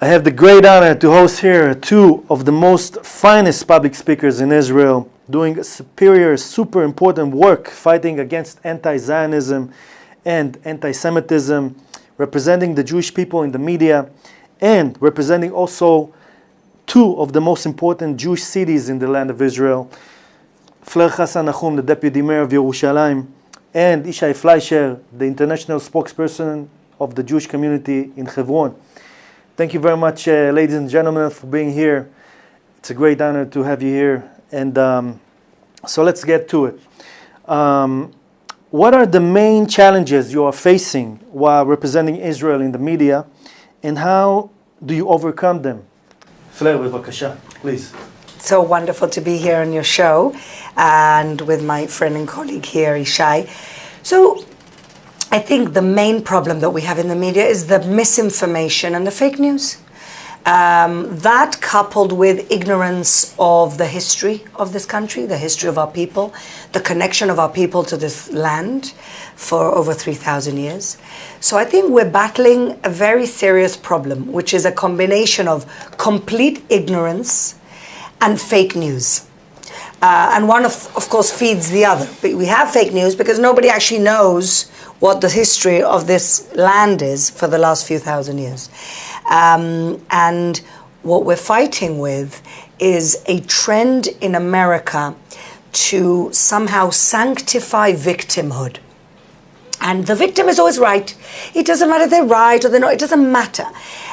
I have the great honor to host here two of the most finest public speakers in Israel, doing superior, super important work fighting against anti-Zionism and anti-Semitism, representing the Jewish people in the media, and representing also two of the most important Jewish cities in the land of Israel. Fleur Nahoum, the Deputy Mayor of Yerushalayim, and Yishai Fleisher, the international spokesperson of the Jewish community in Hebron. Thank you very much, ladies and gentlemen, for being here. It's a great honor to have you here. And so let's get to it. What are the main challenges you are facing while representing Israel in the media, and how do you overcome them? Fleur, bevakasha, please. So wonderful to be here on your show and with my friend and colleague here, Yishai. So I think the main problem that we have in the media is the misinformation and the fake news. That coupled with ignorance of the history of this country, the history of our people, the connection of our people to this land for over 3,000 years. So I think we're battling a very serious problem, which is a combination of complete ignorance and fake news. And one of course feeds the other. But we have fake news because nobody actually knows what the history of this land is for the last few thousand years. And what we're fighting with is a trend in America to somehow sanctify victimhood. And the victim is always right. It doesn't matter if they're right or they're not, it doesn't matter.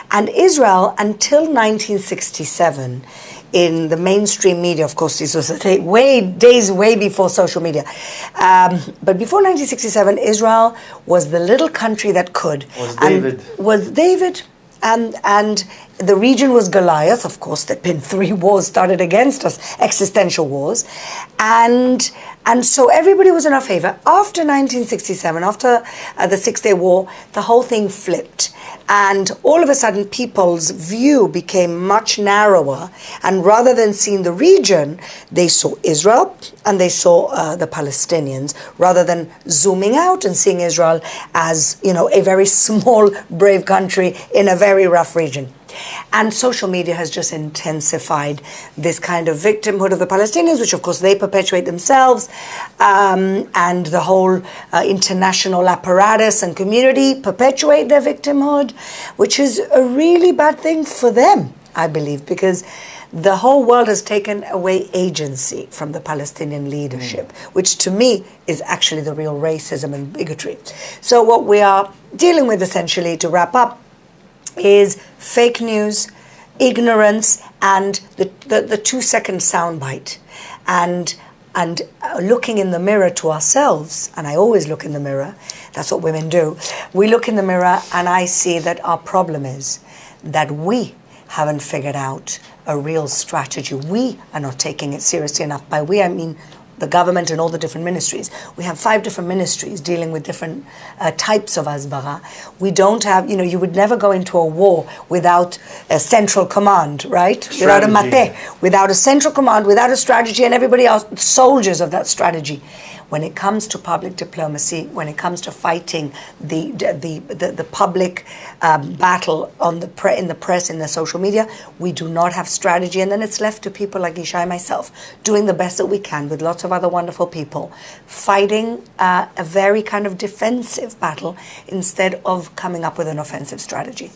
And Israel, until 1967, in the mainstream media, of course, this was days way before social media. But before 1967, Israel was the little country that could. Was David. And the region was Goliath, of course. There'd been 3 wars started against us, existential wars. And so everybody was in our favor. After 1967, after the Six-Day War, the whole thing flipped. And all of a sudden, people's view became much narrower. And rather than seeing the region, they saw Israel and they saw the Palestinians, rather than zooming out and seeing Israel as, a very small, brave country in a very rough region. And social media has just intensified this kind of victimhood of the Palestinians, which of course they perpetuate themselves, and the whole international apparatus and community perpetuate their victimhood, which is a really bad thing for them, I believe, because the whole world has taken away agency from the Palestinian leadership, which to me is actually the real racism and bigotry. So what we are dealing with, essentially, to wrap up, is fake news, ignorance, and the 2-second soundbite, and looking in the mirror to ourselves. And I always look in the mirror. That's what women do. We look in the mirror, and I see that our problem is that we haven't figured out a real strategy. We are not taking it seriously enough. By we, I mean the government and all the different ministries. We have 5 different ministries dealing with different types of asbara. We don't have, you would never go into a war without a central command, right? Strategy. Without a mate, without a central command, without a strategy, and everybody else, soldiers of that strategy. When it comes to public diplomacy, when it comes to fighting the public battle in the press, in the social media, we do not have strategy, and then it's left to people like Yishai and myself doing the best that we can with lots of other wonderful people, fighting a very kind of defensive battle instead of coming up with an offensive strategy.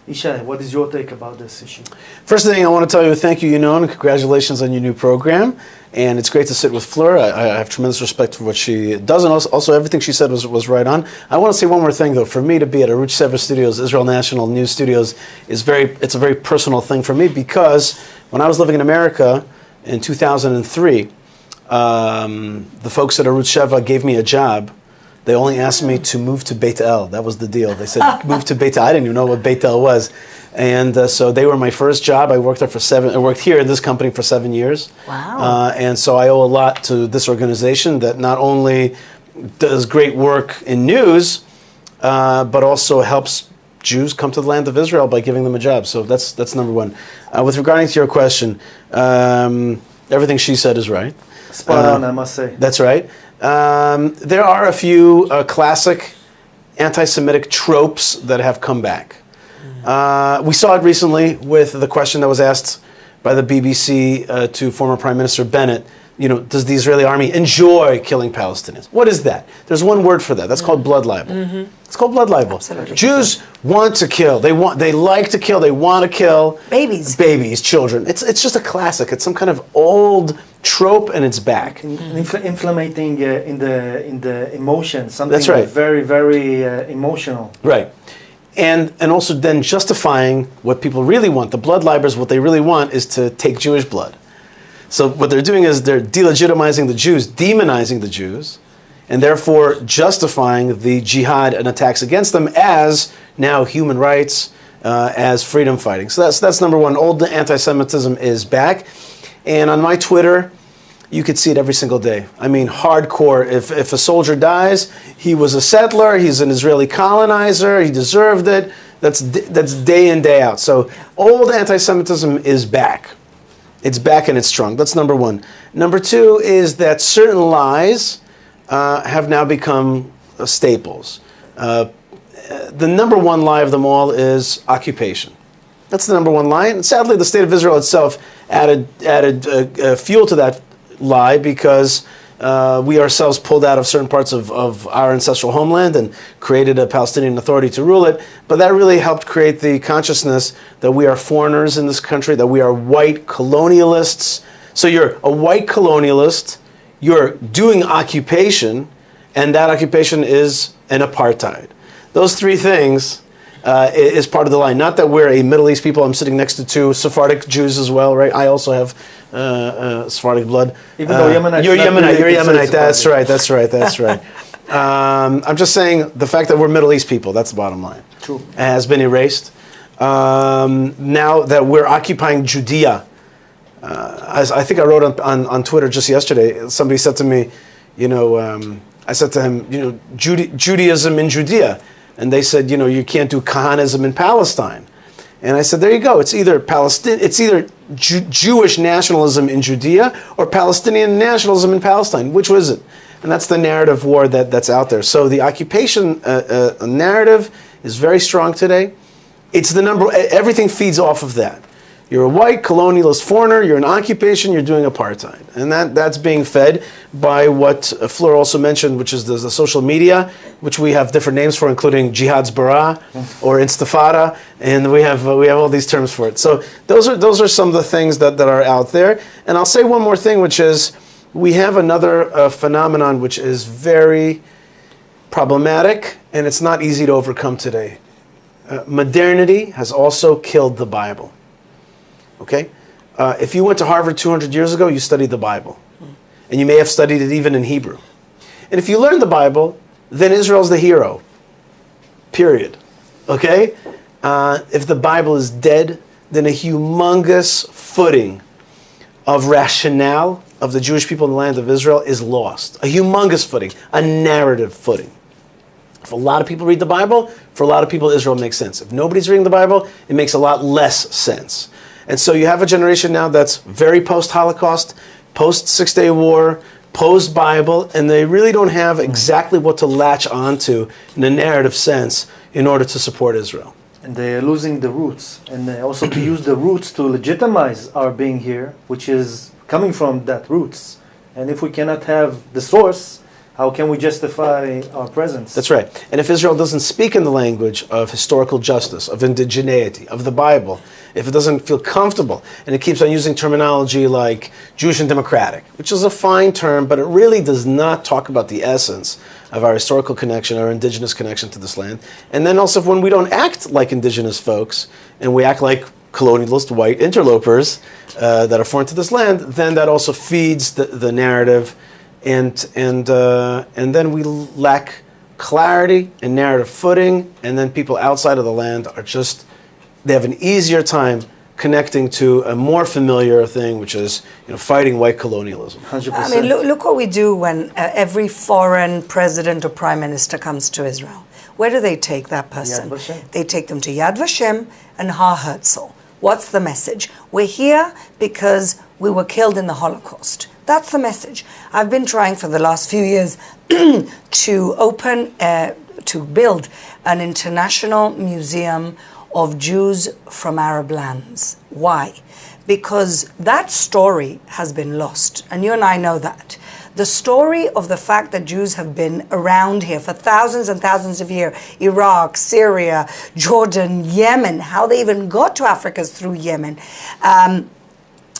Yishai, what is your take about this issue? First thing I want to tell you, thank you, Inon. Congratulations on your new program. And it's great to sit with Fleur. I have tremendous respect for what she does, and also everything she said was right on. I want to say one more thing, though. For me to be at Arutz 7 Studios, Israel National News Studios, it's a very personal thing for me, because when I was living in America in 2003, the folks at Arutz 7 gave me a job. They only asked me to move to Beit El. That was the deal. They said, move to Beit El. I didn't even know what Beit El was. And so they were my first job. I worked here in this company for 7 years. Wow. And so I owe a lot to this organization that not only does great work in news, but also helps Jews come to the land of Israel by giving them a job. So that's number one. With regarding to your question, everything she said is right. Spot on, I must say. That's right. There are a few classic anti-Semitic tropes that have come back. We saw it recently with the question that was asked by the BBC to former Prime Minister Bennett. Does the Israeli army enjoy killing Palestinians? What is that? There's one word for that. That's called blood libel. It's called blood libel. Absolutely. Jews want to kill. They like to kill. They want to kill babies, children. It's just a classic. It's some kind of old trope, and it's back. Inflamming in the emotions. Something That's right. Very, very emotional. Right. And also then justifying what people really want. The blood libers, what they really want is to take Jewish blood. So what they're doing is they're delegitimizing the Jews, demonizing the Jews, and therefore justifying the jihad and attacks against them as now human rights, as freedom fighting. So that's number one. Old anti-Semitism is back. And on my Twitter, you could see it every single day. I mean, hardcore. If a soldier dies, he was a settler, he's an Israeli colonizer, he deserved it. That's day in, day out. So old anti-Semitism is back. It's back and it's strong. That's number one. Number two is that certain lies have now become staples. The number one lie of them all is occupation. That's the number one lie. And sadly, the state of Israel itself added fuel to that lie because we ourselves pulled out of certain parts of our ancestral homeland and created a Palestinian Authority to rule it. But that really helped create the consciousness that we are foreigners in this country, that we are white colonialists. So you're a white colonialist, you're doing occupation, and that occupation is an apartheid. Those three things is part of the line. Not that we're a Middle East people. I'm sitting next to two Sephardic Jews as well, right? I also have Sephardic blood. Even though Yemenite, you're Yemenite. That's right. I'm just saying the fact that we're Middle East people. That's the bottom line. True. Has been erased. Now that we're occupying Judea, as I think I wrote on Twitter just yesterday. Somebody said to me, I said to him, Judaism in Judea. And they said, you can't do Kahanism in Palestine. And I said, there you go. It's either Jewish nationalism in Judea or Palestinian nationalism in Palestine. Which was it? And that's the narrative war that's out there. So the occupation narrative is very strong today. It's the number. Everything feeds off of that. You're a white colonialist foreigner, you're in occupation, you're doing apartheid. And that's being fed by what Fleur also mentioned, which is the social media, which we have different names for, including Jihad's Bara or Intifada, and we have all these terms for it. So those are some of the things that are out there. And I'll say one more thing, which is we have another phenomenon which is very problematic, and it's not easy to overcome today. Modernity has also killed the Bible. Okay? If you went to Harvard 200 years ago, you studied the Bible. And you may have studied it even in Hebrew. And if you learn the Bible, then Israel's the hero. Period. Okay? If the Bible is dead, then a humongous footing of rationale of the Jewish people in the land of Israel is lost. A humongous footing. A narrative footing. If a lot of people read the Bible, for a lot of people, Israel makes sense. If nobody's reading the Bible, it makes a lot less sense. And so you have a generation now that's very post-Holocaust, post-Six-Day War, post-Bible, and they really don't have exactly what to latch onto in a narrative sense in order to support Israel. And they're losing the roots. And they also to use the roots to legitimize our being here, which is coming from that roots. And if we cannot have the source, how can we justify our presence? That's right. And if Israel doesn't speak in the language of historical justice, of indigeneity, of the Bible, if it doesn't feel comfortable, and it keeps on using terminology like Jewish and democratic, which is a fine term, but it really does not talk about the essence of our historical connection, our indigenous connection to this land. And then also when we don't act like indigenous folks, and we act like colonialist white interlopers that are foreign to this land, then that also feeds the narrative. And then we lack clarity and narrative footing, and then people outside of the land are they have an easier time connecting to a more familiar thing, which is fighting white colonialism. 100%. I mean, look what we do when every foreign president or prime minister comes to Israel. Where do they take that person? Yad Vashem. They take them to Yad Vashem and Har Herzl. What's the message? We're here because we were killed in the Holocaust. That's the message. I've been trying for the last few years to build an international museum of Jews from Arab lands. Why? Because that story has been lost, and you and I know that. The story of the fact that Jews have been around here for thousands and thousands of years, Iraq, Syria, Jordan, Yemen, how they even got to Africa is through Yemen.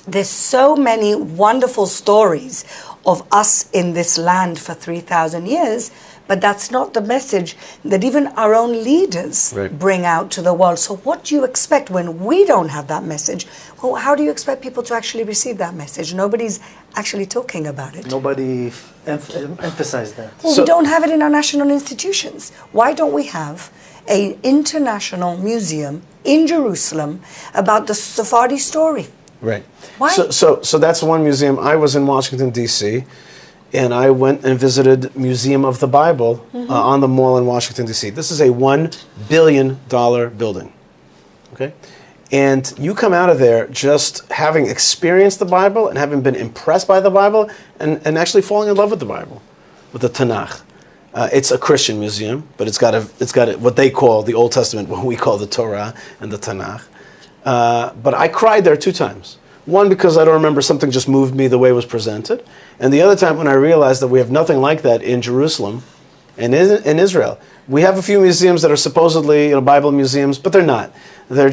There's so many wonderful stories of us in this land for 3,000 years, but that's not the message that even our own leaders bring out to the world. So what do you expect when we don't have that message? Well, how do you expect people to actually receive that message? Nobody's actually talking about it. Nobody emphasized that. Well, we don't have it in our national institutions. Why don't we have an international museum in Jerusalem about the Sephardi story? Right. Why? So that's one museum. I was in Washington, D.C., and I went and visited Museum of the Bible on the Mall in Washington, D.C. This is a $1 billion building. Okay? And you come out of there just having experienced the Bible and having been impressed by the Bible and actually falling in love with the Bible, with the Tanakh. It's a Christian museum, but it's got what they call the Old Testament, what we call the Torah and the Tanakh. But I cried there 2 times. One, because I don't remember, something just moved me the way it was presented. And the other time when I realized that we have nothing like that in Jerusalem and in Israel. We have a few museums that are supposedly, Bible museums, but they're not. You're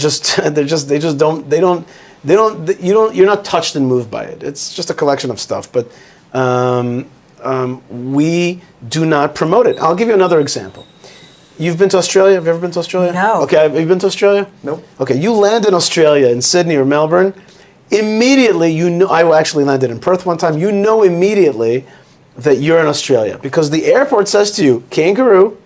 not touched and moved by it. It's just a collection of stuff. But we do not promote it. I'll give you another example. You've been to Australia? Have you ever been to Australia? No. Okay, have you been to Australia? No. Okay, you land in Australia, in Sydney or Melbourne, immediately I actually landed in Perth one time, immediately that you're in Australia. Because the airport says to you, kangaroo,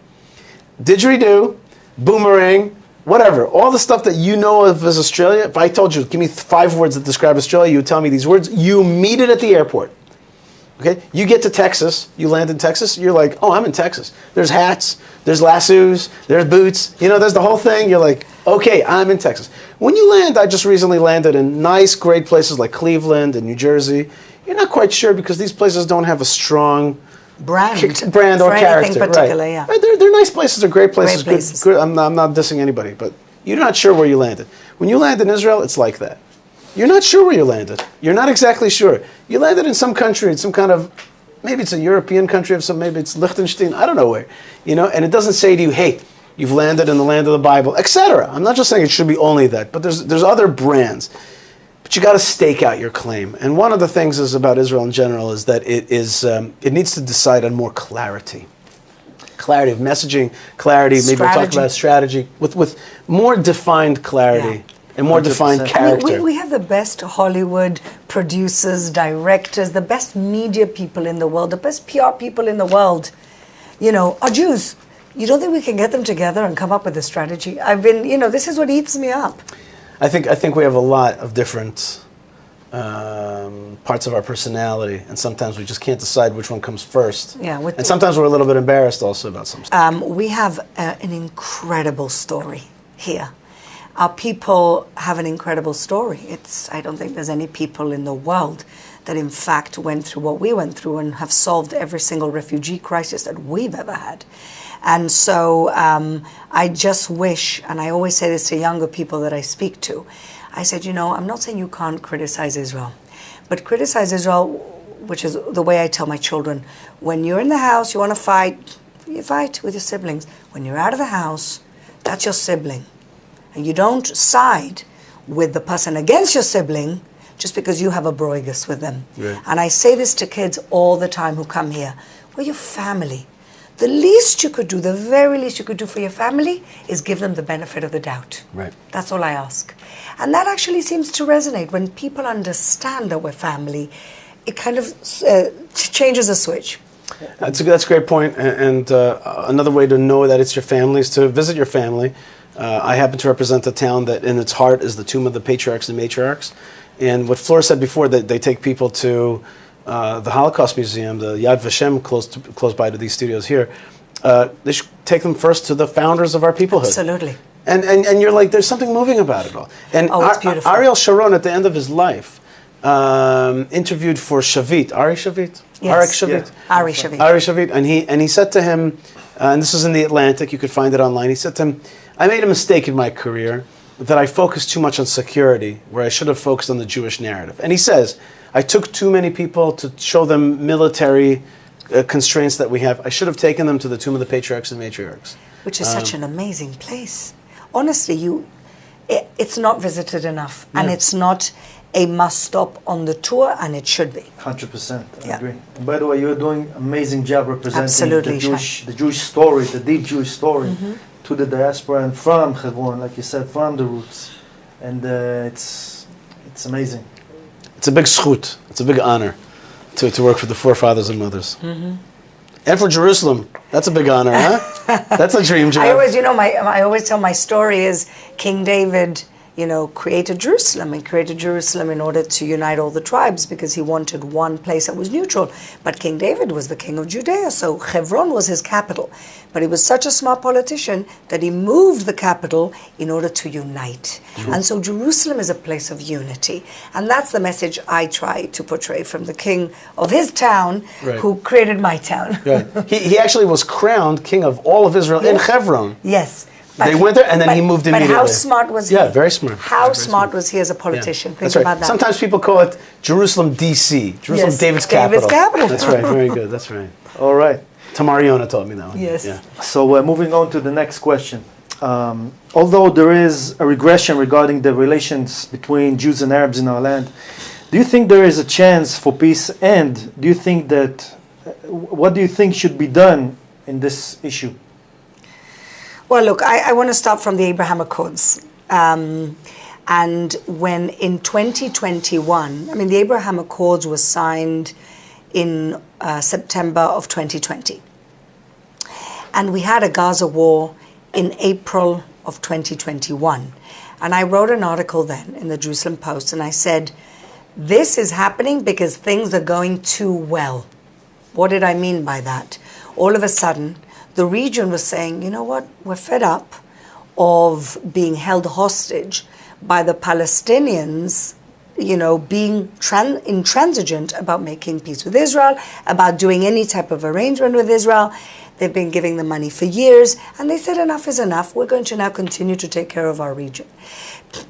didgeridoo, boomerang, whatever, all the stuff that you know of as Australia. If I told you, give me 5 words that describe Australia, you would tell me these words, you meet it at the airport. Okay, you get to Texas, you land in Texas, you're like, oh, I'm in Texas. There's hats, there's lassos, there's boots, there's the whole thing. You're like, okay, I'm in Texas. When you land, I just recently landed in nice, great places like Cleveland and New Jersey. You're not quite sure because these places don't have a strong brand or character. Particular, yeah. Right, they're nice places, they're great places. Great places. Good. I'm not dissing anybody, but you're not sure where you landed. When you land in Israel, it's like that. You're not sure where you landed. You're not exactly sure. You landed in some country, in some kind of, maybe it's a European country of some, maybe it's Liechtenstein, I don't know where, and it doesn't say to you, hey, you've landed in the land of the Bible, etc. I'm not just saying it should be only that, but there's other brands. But you got to stake out your claim. And one of the things is about Israel in general is that it needs to decide on more clarity. Clarity of messaging, clarity, maybe we'll talk about strategy, with more defined clarity. Yeah. And more 100%. Defined character. We have the best Hollywood producers, directors, the best media people in the world, the best PR people in the world, are Jews. You don't think we can get them together and come up with a strategy? This is what eats me up. I think we have a lot of different parts of our personality, and sometimes we just can't decide which one comes first. Yeah, and sometimes we're a little bit embarrassed also about some stuff. We have an incredible story here. Our people have an incredible story. I don't think there's any people in the world that in fact went through what we went through and have solved every single refugee crisis that we've ever had. And so I just wish, and I always say this to younger people that I speak to, I said, I'm not saying you can't criticize Israel, but criticize Israel, which is the way I tell my children, when you're in the house, you want to fight, you fight with your siblings. When you're out of the house, that's your sibling. And you don't side with the person against your sibling just because you have a broigus with them. Yeah. And I say this to kids all the time who come here. We're your family. The least you could do, the very least you could do for your family is give them the benefit of the doubt. Right. That's all I ask. And that actually seems to resonate. When people understand that we're family, it kind of changes a switch. That's a great point. And another way to know that it's your family is to visit your family. I happen to represent a town that in its heart is the tomb of the patriarchs and matriarchs. And what Fleur said before, that they take people to the Holocaust Museum, the Yad Vashem close by to these studios here, they should take them first to the founders of our peoplehood. Absolutely. And you're like, there's something moving about it all. And it's beautiful. Ariel Sharon, at the end of his life, interviewed for Shavit. Ari Shavit? Yes. Arik Shavit? Yeah. Ari Shavit. Ari Shavit. And he said to him, and this is in The Atlantic, you could find it online, he said to him, I made a mistake in my career that I focused too much on security, where I should have focused on the Jewish narrative. And he says, I took too many people to show them military constraints that we have. I should have taken them to the Tomb of the Patriarchs and Matriarchs. Which is such an amazing place. Honestly, it's not visited enough, and it's not a must-stop on the tour, and it should be. 100%, I agree. And by the way, you're doing an amazing job representing Absolutely, the Jewish story, the deep Jewish story, to the diaspora and from Hebron, like you said, from the roots. And it's amazing. It's a big schut. It's a big honor to work for the forefathers and mothers. And for Jerusalem. That's a big honor, huh? That's a dream job. I always tell my story is King David, created Jerusalem. He created Jerusalem in order to unite all the tribes because he wanted one place that was neutral. But King David was the king of Judea, so Hebron was his capital. But he was such a smart politician that he moved the capital in order to unite. And so Jerusalem is a place of unity. And that's the message I try to portray from the king of his town who created my town. Right. He actually was crowned king of all of Israel in Hebron. Yes. They went there, and then he moved immediately. But how smart was he? Yeah, very smart. How smart was he as a politician? Think That's right. about that. Sometimes people call it Jerusalem, D.C. Jerusalem, Yes, David's capital. David's capital. That's right. Very good. That's right. All right. Tamar Yona taught me that one. Yes. Yeah. So moving on to the next question. Although there is a regression regarding the relations between Jews and Arabs in our land, do you think there is a chance for peace? And do you think that, what do you think should be done in this issue? Well, look, I want to start from the Abraham Accords. And when in 2021, the Abraham Accords was signed in September of 2020. And we had a Gaza war in April of 2021. And I wrote an article then in the Jerusalem Post, and I said, this is happening because things are going too well. What did I mean by that? All of a sudden, the region was saying, you know what, we're fed up of being held hostage by the Palestinians, being intransigent about making peace with Israel, about doing any type of arrangement with Israel. They've been giving them money for years, and they said enough is enough. We're going to now continue to take care of our region.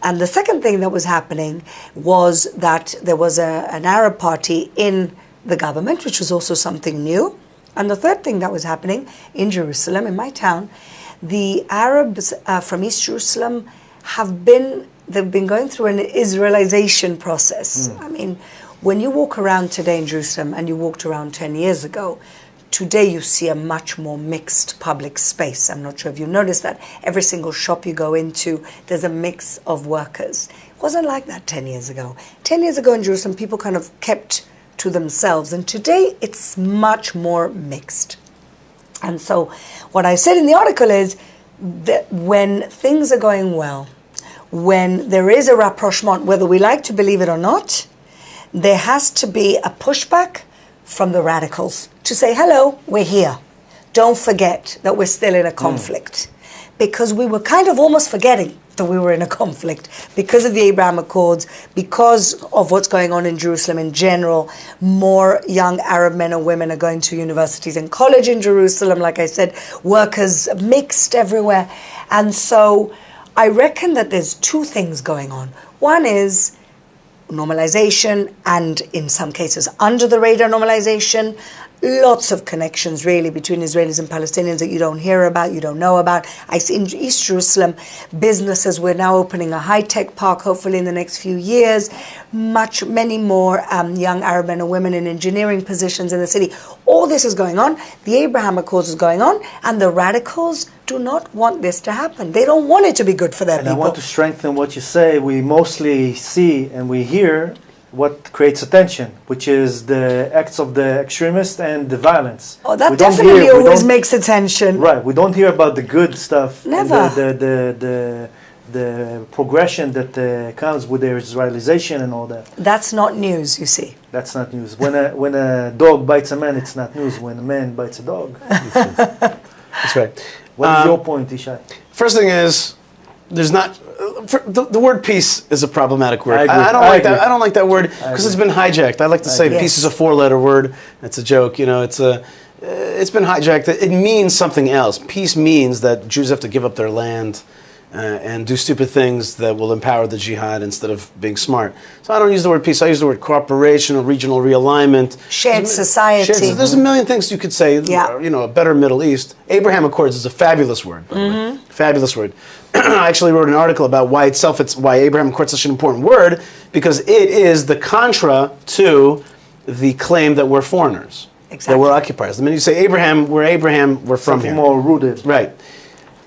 And the second thing that was happening was that there was an Arab party in the government, which was also something new. And the third thing that was happening in Jerusalem, in my town, the Arabs from East Jerusalem they've been going through an Israelization process. When you walk around today in Jerusalem and you walked around 10 years ago, today you see a much more mixed public space. I'm not sure if you noticed that. Every single shop you go into, there's a mix of workers. It wasn't like that 10 years ago. 10 years ago in Jerusalem, people kind of kept to themselves, and today it's much more mixed. And so what I said in the article is that when things are going well, when there is a rapprochement, whether we like to believe it or not, there has to be a pushback from the radicals to say, hello, we're here. Don't forget that we're still in a conflict. Because we were kind of almost forgetting that we were in a conflict because of the Abraham Accords, because of what's going on in Jerusalem in general. More young Arab men and women are going to universities and college in Jerusalem. Like I said, workers mixed everywhere. And so I reckon that there's two things going on. One is normalization, and in some cases under the radar normalization. Lots of connections really between Israelis and Palestinians that you don't hear about, you don't know about. I see in East Jerusalem, businesses, we're now opening a high-tech park, hopefully in the next few years. Many more young Arab men and women in engineering positions in the city. All this is going on. The Abraham Accords is going on, and the radicals do not want this to happen. They don't want it to be good for their people. And I want to strengthen what you say. We mostly see and we hear what creates attention, which is the acts of the extremists and the violence. Oh, that definitely always makes attention. Right, we don't hear about the good stuff. Never. The progression that comes with the Israelization and all that. That's not news, you see. That's not news. When a dog bites a man, it's not news. When a man bites a dog, it's news. That's right. What is your point, Yishai? First thing is, there's not the word peace is a problematic word. I don't like that word because it's been hijacked. I like to say peace is a four-letter word. It's a joke. it's been hijacked. It means something else. Peace means that Jews have to give up their land and do stupid things that will empower the jihad instead of being smart. So I don't use the word peace. I use the word cooperation or regional realignment. Shared society. There's a million things you could say. Yeah. A better Middle East. Abraham Accords is a fabulous word. By the way. Fabulous word. I actually wrote an article about why Abraham Accords is such an important word, because it is the contra to the claim that we're foreigners. Exactly. That we're occupiers. The minute you say Abraham, we're from Something here. more rooted. Right.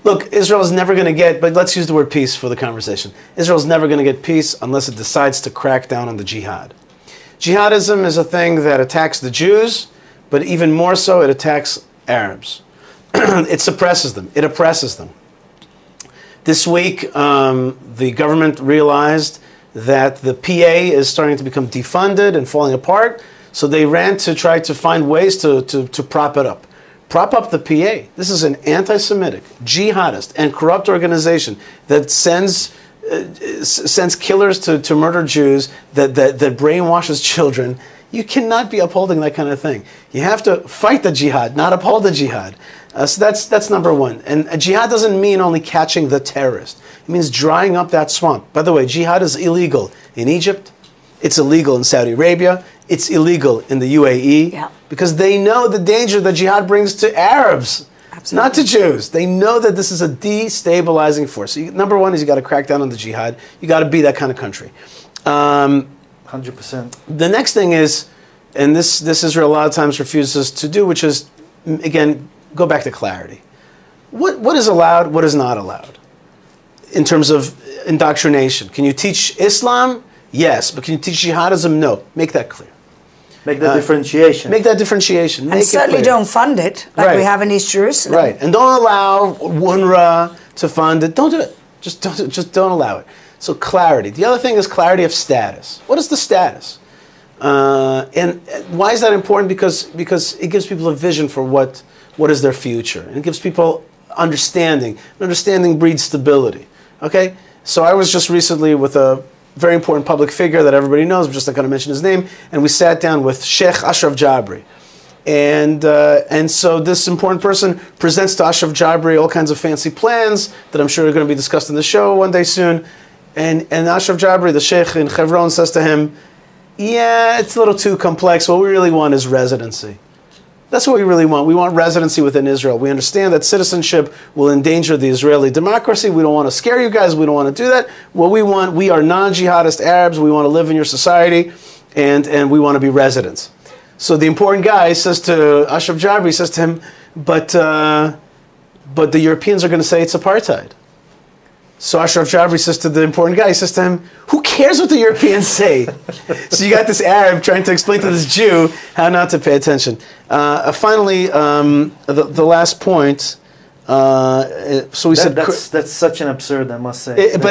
Look, Israel is never going to get, but let's use the word peace for the conversation. Israel is never going to get peace unless it decides to crack down on the jihad. Jihadism is a thing that attacks the Jews, but even more so, it attacks Arabs. It suppresses them. It oppresses them. This week, the government realized that the PA is starting to become defunded and falling apart, so they ran to try to find ways to prop it up. Prop up the PA. This is an anti-Semitic, jihadist, and corrupt organization that sends killers to murder Jews, that brainwashes children. You cannot be upholding that kind of thing. You have to fight the jihad, not uphold the jihad. So that's number one. And jihad doesn't mean only catching the terrorist. It means drying up that swamp. By the way, jihad is illegal in Egypt. It's illegal in Saudi Arabia. It's illegal in the UAE, because they know the danger that jihad brings to Arabs, not to Jews. They know that this is a destabilizing force. So number one is you got to crack down on the jihad. You got to be that kind of country. 100%. The next thing is, and this Israel a lot of times refuses to do, which is, again, go back to clarity. What is allowed, what is not allowed in terms of indoctrination? Can you teach Islam? Yes. But can you teach jihadism? No. Make that clear. Make that differentiation. Make that differentiation. And certainly don't fund it like we have in East Jerusalem. Right. And don't allow UNRWA to fund it. Don't do it. Just don't allow it. So clarity. The other thing is clarity of status. What is the status? And why is that important? Because it gives people a vision for what is their future. And it gives people understanding. And understanding breeds stability. Okay? So I was just recently with a very important public figure that everybody knows, I'm just not going to mention his name, and we sat down with Sheikh Ashraf Jabri. And so this important person presents to Ashraf Jabri all kinds of fancy plans that I'm sure are going to be discussed in the show one day soon. And Ashraf Jabri, the Sheikh in Hebron, says to him, yeah, it's a little too complex. What we really want is residency. That's what we really want. We want residency within Israel. We understand that citizenship will endanger the Israeli democracy. We don't want to scare you guys. We don't want to do that. What we want, we are non-jihadist Arabs. We want to live in your society, and we want to be residents. So the important guy says to Ashraf Jabri, says to him, but the Europeans are going to say it's apartheid. So Ashraf Jabri says to the important guy, he says to him, who cares what the Europeans say? So you got this Arab trying to explain to this Jew how not to pay attention. Finally, the last point. So we said that's such an absurd, I must say. It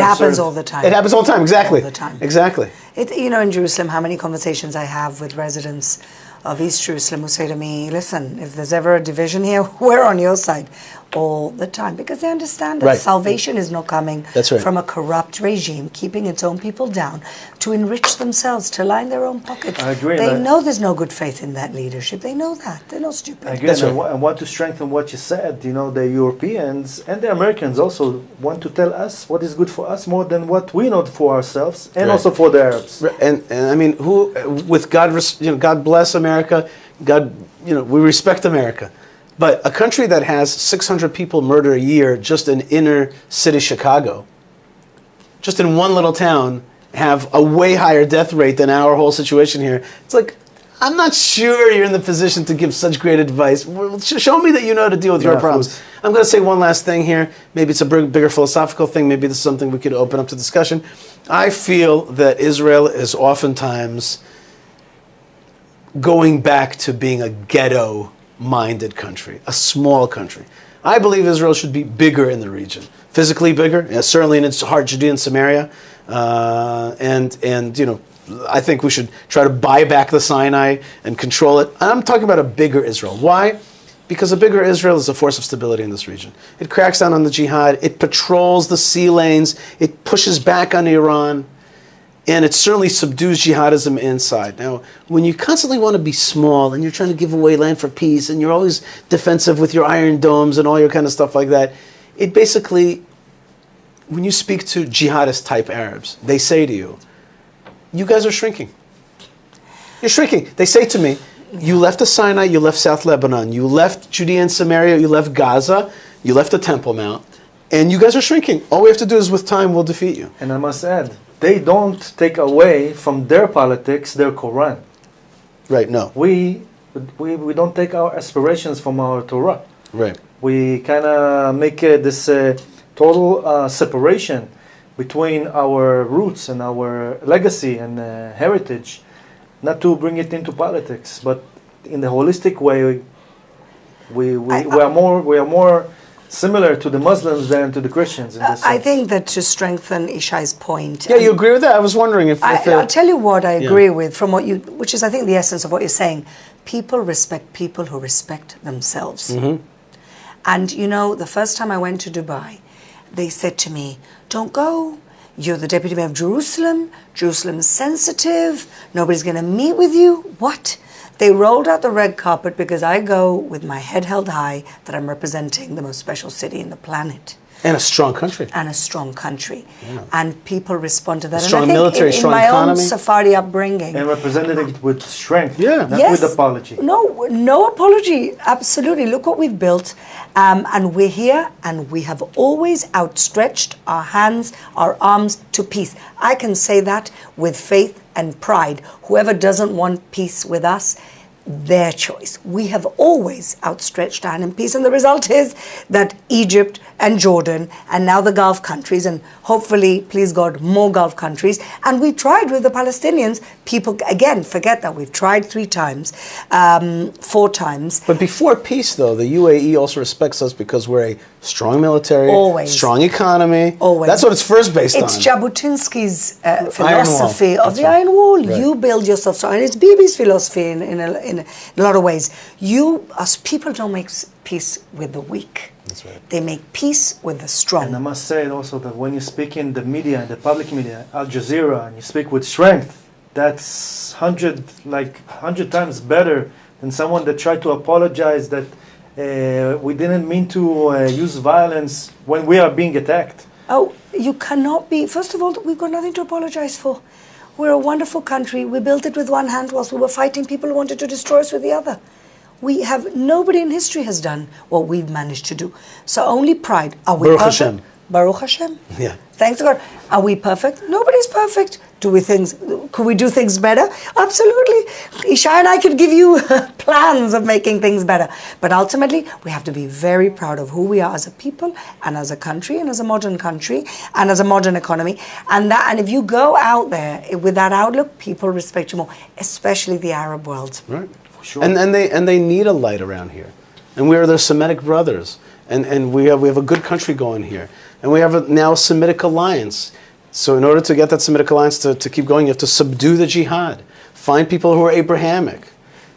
happens all the time. It happens all the time. Exactly. All the time. Exactly. In Jerusalem, how many conversations I have with residents of East Jerusalem who say to me, listen, if there's ever a division here, we're on your side all the time, because they understand that salvation is not coming from a corrupt regime keeping its own people down to enrich themselves, to line their own pockets. I agree. They know there's no good faith in that leadership. They know that. They're not stupid. I agree. And want to strengthen what you said. The Europeans and the Americans also want to tell us what is good for us more than what we know for ourselves, and also for the Arabs. And I mean, who with God, God bless America. God, we respect America. But a country that has 600 people murder a year just in inner city Chicago, just in one little town, have a way higher death rate than our whole situation here. It's like, I'm not sure you're in the position to give such great advice. Well, show me that you know how to deal with your problems. I'm going to say one last thing here. Maybe it's a bigger philosophical thing. Maybe this is something we could open up to discussion. I feel that Israel is oftentimes going back to being a ghetto-minded country, a small country. I believe Israel should be bigger in the region, physically bigger, certainly in its heart, Judea and Samaria, and I think we should try to buy back the Sinai and control it. I'm talking about a bigger Israel. Why? Because a bigger Israel is a force of stability in this region. It cracks down on the jihad. It patrols the sea lanes. It pushes back on Iran. And it certainly subdues jihadism inside. Now, when you constantly want to be small and you're trying to give away land for peace and you're always defensive with your iron domes and all your kind of stuff like that, it basically, when you speak to jihadist type Arabs, they say to you, you guys are shrinking. You're shrinking. They say to me, you left the Sinai, you left South Lebanon, you left Judea and Samaria, you left Gaza, you left the Temple Mount, and you guys are shrinking. All we have to do is with time, we'll defeat you. And I must add, they don't take away from their politics their Quran. Right, no. We don't take our aspirations from our Torah. Right. We kind of make this total separation between our roots and our legacy and heritage, not to bring it into politics, but in the holistic way. We are more similar to the Muslims than to the Christians in this I sense. think that to strengthen Yishai's point. Yeah, you agree with that? I was wondering if I'll tell you what I agree with from what you, which is I think the essence of what you're saying. People respect people who respect themselves. Mm-hmm. And you know, the first time I went to Dubai, they said to me, don't go. You're the deputy mayor of Jerusalem. Jerusalem's sensitive. Nobody's going to meet with you. What? They rolled out the red carpet because I go with my head held high that I'm representing the most special city in the planet. And a strong country. And a strong country. Yeah. And people respond to that. A strong and I think military, strong in my economy. own Sephardi upbringing. And represented it with strength, yeah. not with apology. No apology. Absolutely. Look what we've built. And we're here and we have always outstretched our hands, our arms to peace. I can say that with faith and pride. Whoever doesn't want peace with us, their choice. We have always outstretched our hand in peace, and the result is that Egypt and Jordan and now the Gulf countries, and hopefully, please God, more Gulf countries, and we tried with the Palestinians. People, again, forget that we've tried 3 times, 4 times. But before peace, though, the UAE also respects us because we're a strong military, always. Strong economy. Always. That's what it's first based on. It's Jabotinsky's philosophy of That's the right. Iron Wall. Right. You build yourself strong. And it's Bibi's philosophy in a lot of ways. You, as people, don't make peace with the weak. That's right. They make peace with the strong. And I must say also that when you speak in the media, in the public media, Al Jazeera, and you speak with strength, that's 100 times better than someone that tried to apologize that we didn't mean to use violence when we are being attacked. Oh, you cannot be. First of all, we've got nothing to apologize for. We're a wonderful country. We built it with one hand whilst we were fighting people who wanted to destroy us with the other. Nobody in history has done what we've managed to do. So only pride. Are we Baruch perfect? Hashem. Baruch Hashem. Yeah. Thanks to God. Are we perfect? Nobody's perfect. Could we do things better? Absolutely. Yishai and I could give you plans of making things better. But ultimately, we have to be very proud of who we are as a people and as a country and as a modern country and as a modern economy. And if you go out there with that outlook, people respect you more, especially the Arab world. Right. For sure. And they need a light around here. And we are their Semitic brothers. And we have a good country going here. And we have now a Semitic alliance. So in order to get that Semitic alliance to keep going, you have to subdue the jihad. Find people who are Abrahamic.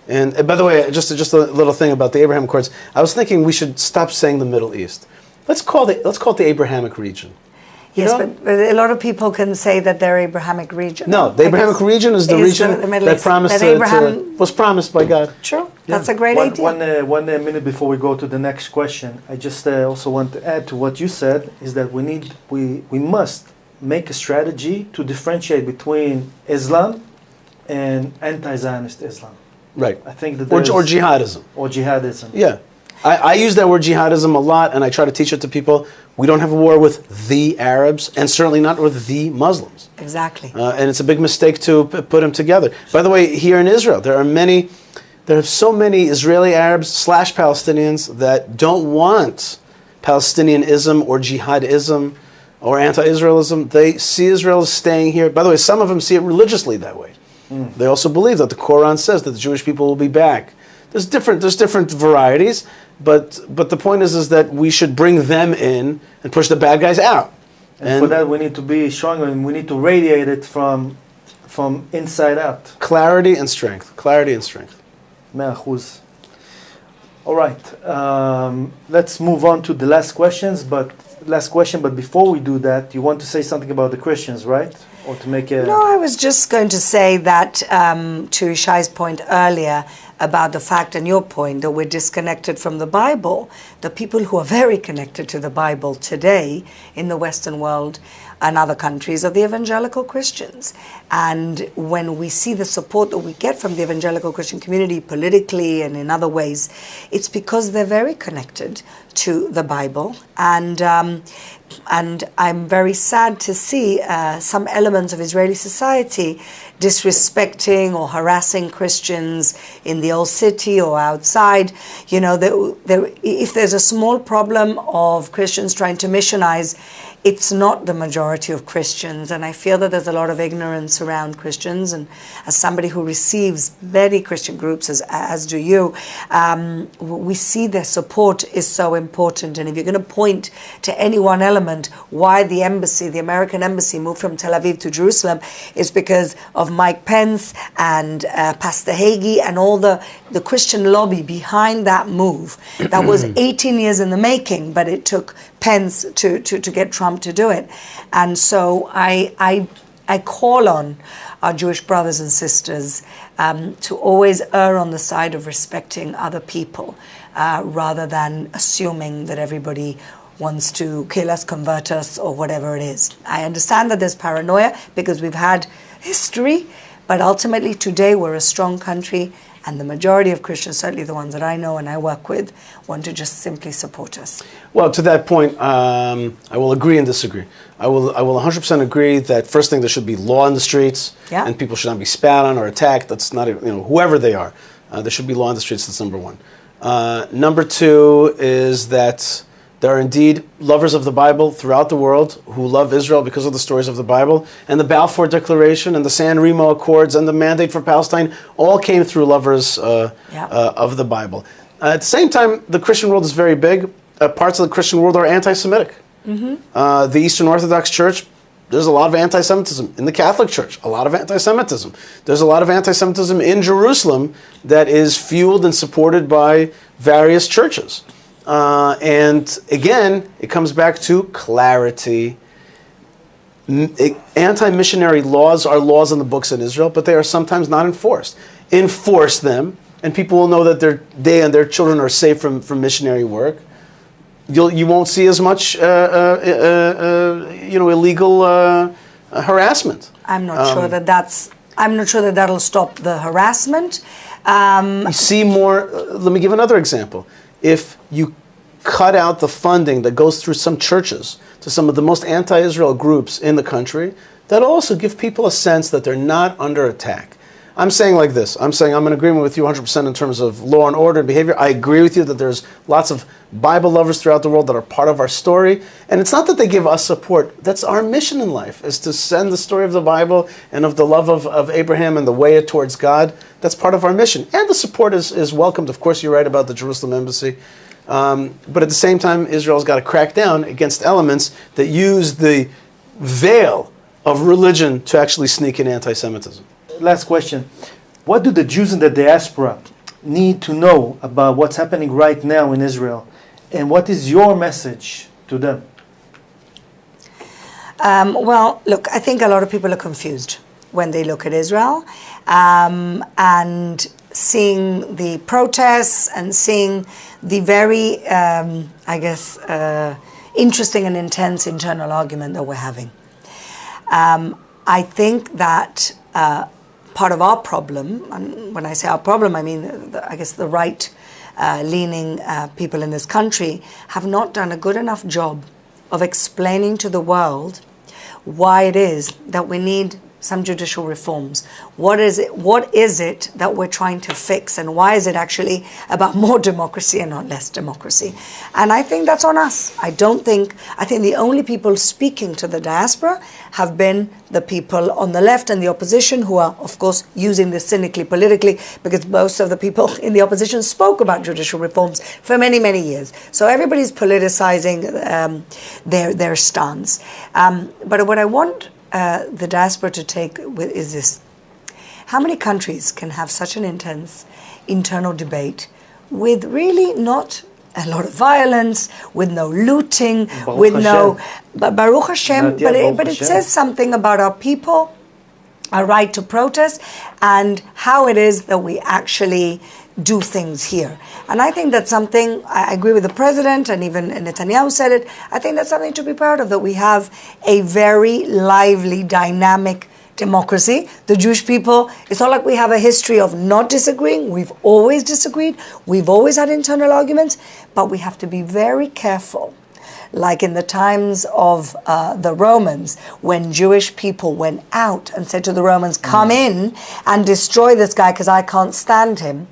And by the way, just a little thing about the Abraham Accords. I was thinking we should stop saying the Middle East. Let's call it the Abrahamic region. Yes, but a lot of people can say that they're Abrahamic region. No, the Abrahamic region is the region that was promised by God. True, yeah. That's a great idea. One minute before we go to the next question, I just also want to add to what you said, is that we must make a strategy to differentiate between Islam and anti-Zionist Islam. Right. I think that or jihadism. Or jihadism. Yeah. I use that word jihadism a lot, and I try to teach it to people. We don't have a war with the Arabs, and certainly not with the Muslims. Exactly. And it's a big mistake to put them together. By the way, here in Israel, there are so many Israeli Arabs / Palestinians that don't want Palestinianism or jihadism or anti-Israelism. They see Israel as staying here. By the way, some of them see it religiously that way. They also believe that the Quran says that the Jewish people will be back. There's different varieties, but the point is that we should bring them in and push the bad guys out. And for that, we need to be stronger, and we need to radiate it from inside out. Clarity and strength. Clarity and strength. 100%. All right. Let's move on to the last question. But before we do that, you want to say something about the Christians, right? or to make a... No, I was just going to say that to Yishai's point earlier about the fact and your point that we're disconnected from the Bible. The people who are very connected to the Bible today in the Western world and other countries are the evangelical Christians. And when we see the support that we get from the evangelical Christian community politically and in other ways, it's because they're very connected to the Bible. And I'm very sad to see some elements of Israeli society disrespecting or harassing Christians in the old city or outside. You know, if there's a small problem of Christians trying to missionize, it's not the majority of Christians, and I feel that there's a lot of ignorance around Christians. And as somebody who receives many Christian groups, as do you, we see their support is so important. And if you're going to point to any one element why the embassy, the American embassy, moved from Tel Aviv to Jerusalem, is because of Mike Pence and Pastor Hagee and all the Christian lobby behind that move. That was 18 years in the making, but it took Pence to get Trump to do it. And so I call on our Jewish brothers and sisters to always err on the side of respecting other people rather than assuming that everybody wants to kill us, convert us, or whatever it is. I understand that there's paranoia because we've had history, but ultimately today we're a strong country, and the majority of Christians, certainly the ones that I know and I work with, want to just simply support us. Well, to that point, I will agree and disagree. I will 100% agree that first thing, there should be law in the streets, and people should not be spat on or attacked. That's not, whoever they are. There should be law in the streets. That's number one. Number two is that there are indeed lovers of the Bible throughout the world who love Israel because of the stories of the Bible. And the Balfour Declaration and the San Remo Accords and the Mandate for Palestine all came through lovers of the Bible. At the same time, the Christian world is very big. Parts of the Christian world are anti-Semitic. The Eastern Orthodox Church, there's a lot of anti-Semitism. In the Catholic Church, a lot of anti-Semitism. There's a lot of anti-Semitism in Jerusalem that is fueled and supported by various churches. And again, it comes back to clarity. Anti-missionary laws are laws in the books in Israel, but they are sometimes not enforced. Enforce them, and people will know that they and their children are safe from missionary work. You won't see as much illegal harassment. I'm not sure that that'll stop the harassment. You see more. Let me give another example. If you cut out the funding that goes through some churches to some of the most anti-Israel groups in the country, that'll also give people a sense that they're not under attack. I'm saying like this. I'm saying I'm in agreement with you 100% in terms of law and order and behavior. I agree with you that there's lots of Bible lovers throughout the world that are part of our story. And it's not that they give us support. That's our mission in life, is to send the story of the Bible and of the love of Abraham and the way towards God. That's part of our mission. And the support is welcomed. Of course, you're right about the Jerusalem embassy. But at the same time, Israel's got to crack down against elements that use the veil of religion to actually sneak in anti-Semitism. Last question. What do the Jews in the diaspora need to know about what's happening right now in Israel? And what is your message to them? Well, look, I think a lot of people are confused when they look at Israel. And seeing the protests and seeing the very, interesting and intense internal argument that we're having. I think that part of our problem, and when I say our problem, I mean, the right-leaning people in this country have not done a good enough job of explaining to the world why it is that we need some judicial reforms. What is it that we're trying to fix, and why is it actually about more democracy and not less democracy? And I think that's on us. I think the only people speaking to the diaspora have been the people on the left and the opposition, who are, of course, using this cynically politically, because most of the people in the opposition spoke about judicial reforms for many, many years. So everybody's politicizing their stance. But what I want the diaspora to take is this. How many countries can have such an intense internal debate with really not a lot of violence, with no looting, Baruch with Hashem. no... But Baruch Hashem, Not yet, Baruch but it Hashem. says something about our people, our right to protest, and how it is that we actually do things here. And I think that's something, I agree with the president, and even Netanyahu said it, I think that's something to be proud of, that we have a very lively, dynamic democracy. The Jewish people, it's not like we have a history of not disagreeing. We've always disagreed. We've always had internal arguments, but we have to be very careful. Like in the times of the Romans, when Jewish people went out and said to the Romans, come in and destroy this guy because I can't stand him.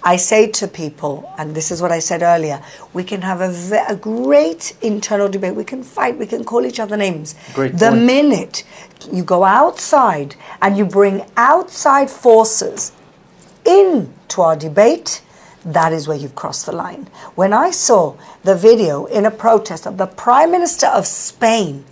I say to people, and this is what I said earlier, we can have a great internal debate. We can fight. We can call each other names. Great the point. minute you go outside and you bring outside forces into our debate, that is where you've crossed the line. When I saw the video in a protest of the Prime Minister of Spain,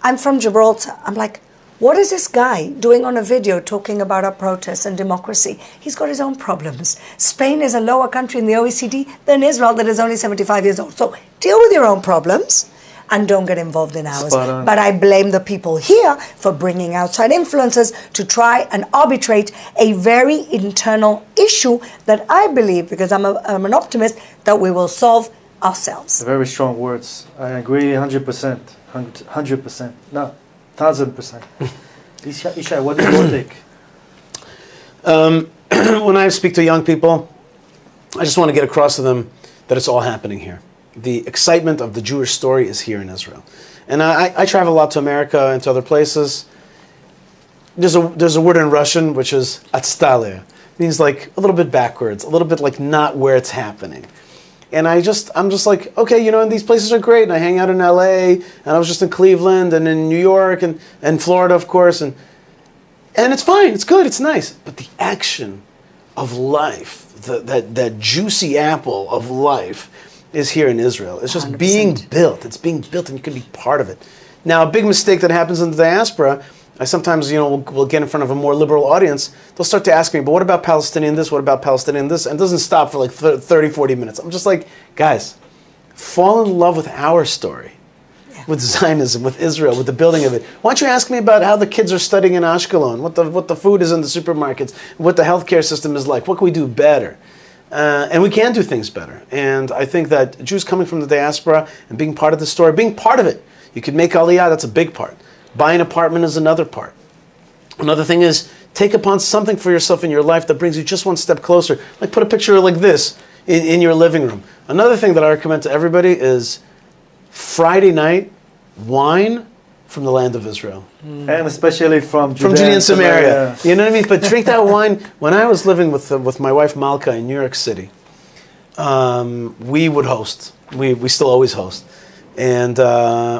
I'm from Gibraltar, I'm like, what is this guy doing on a video talking about our protests and democracy? He's got his own problems. Spain is a lower country in the OECD than Israel that is only 75 years old. So deal with your own problems and don't get involved in ours. Spot on. But I blame the people here for bringing outside influences to try and arbitrate a very internal issue that I believe, because I'm an optimist, that we will solve ourselves. Very strong words. I agree 100%. 100%. No, 1,000%. Yishai, what is your take? When I speak to young people, I just want to get across to them that it's all happening here. The excitement of the Jewish story is here in Israel. And I travel a lot to America and to other places. There's a word in Russian which is atstale. Means like a little bit backwards, a little bit like not where it's happening. And I'm just like, okay, and these places are great. And I hang out in LA, and I was just in Cleveland and in New York and Florida, of course. And it's fine, it's good, it's nice. But the action of life, that juicy apple of life is here in Israel. It's just 100%. being built. It's being built and you can be part of it. Now, a big mistake that happens in the diaspora, I sometimes, we'll get in front of a more liberal audience. They'll start to ask me, but what about Palestinian this? What about Palestinian this? And it doesn't stop for like 30, 40 minutes. I'm just like, guys, fall in love with our story, with Zionism, with Israel, with the building of it. Why don't you ask me about how the kids are studying in Ashkelon, what the food is in the supermarkets, what the healthcare system is like, what can we do better? And we can do things better. And I think that Jews coming from the diaspora and being part of the story, being part of it, you could make Aliyah, that's a big part. Buying an apartment is another part. Another thing is, take upon something for yourself in your life that brings you just one step closer. Like put a picture like this in your living room. Another thing that I recommend to everybody is Friday night wine from the land of Israel. And especially from Judea From Judea and Samaria. You know what I mean? But drink that wine. When I was living with my wife Malka in New York City, we would host. We still always host. And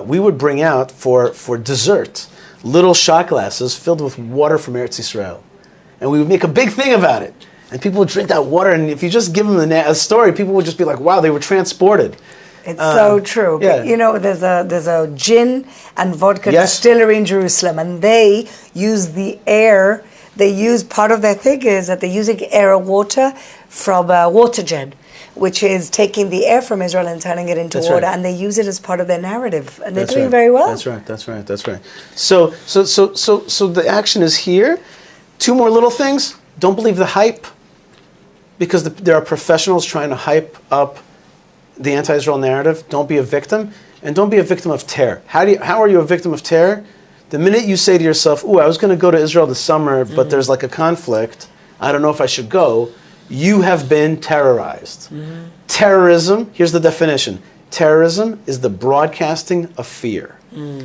we would bring out for dessert little shot glasses filled with water from Eretz Yisrael. And we would make a big thing about it. And people would drink that water. And if you just give them a story, people would just be like, wow, they were transported. It's so true. Yeah. There's a gin and vodka Yes. distillery in Jerusalem, and they use the air. They use, part of their thing is that they're using air and water from watergen, which is taking the air from Israel and turning it into That's water, right. and they use it as part of their narrative, and they're That's doing right. very well. That's right. So the action is here. Two more little things. Don't believe the hype, because there are professionals trying to hype up the anti-Israel narrative. Don't be a victim, and don't be a victim of terror. How are you a victim of terror? The minute you say to yourself, "Ooh, I was going to go to Israel this summer, but there's like a conflict. I don't know if I should go." You have been terrorized. Terrorism, here's the definition. Terrorism is the broadcasting of fear.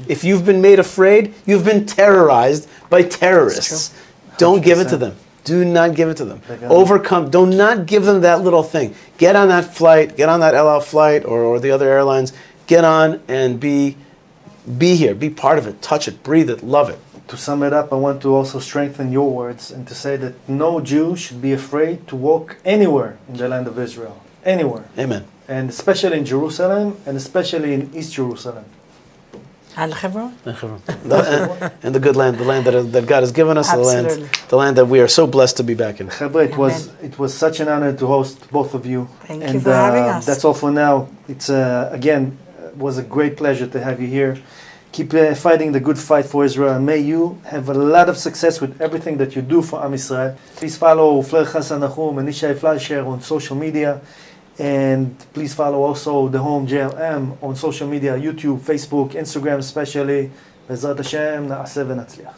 If you've been made afraid, you've been terrorized by terrorists. Don't give it to them. Do not give it to them. Overcome. Do not give them that little thing. Get on that flight. Get on that El Al flight or the other airlines. Get on and be here. Be part of it. Touch it. Breathe it. Love it. To sum it up, I want to also strengthen your words and to say that no Jew should be afraid to walk anywhere in the land of Israel. Anywhere. Amen. And especially in Jerusalem, and especially in East Jerusalem. And Hebron. And the good land, the land that God has given us, Absolutely. the land that we are so blessed to be back in. Chabra, it was such an honor to host both of you. Thank you for having us. That's all for now. It's again was a great pleasure to have you here. Keep fighting the good fight for Israel, and may you have a lot of success with everything that you do for Am Yisrael. Please follow Fleur Nahoum and Yishai Fleisher on social media, and please follow also the Home JLM on social media, YouTube, Facebook, Instagram especially. Bezrat Hashem, na'aseh v'natzliach.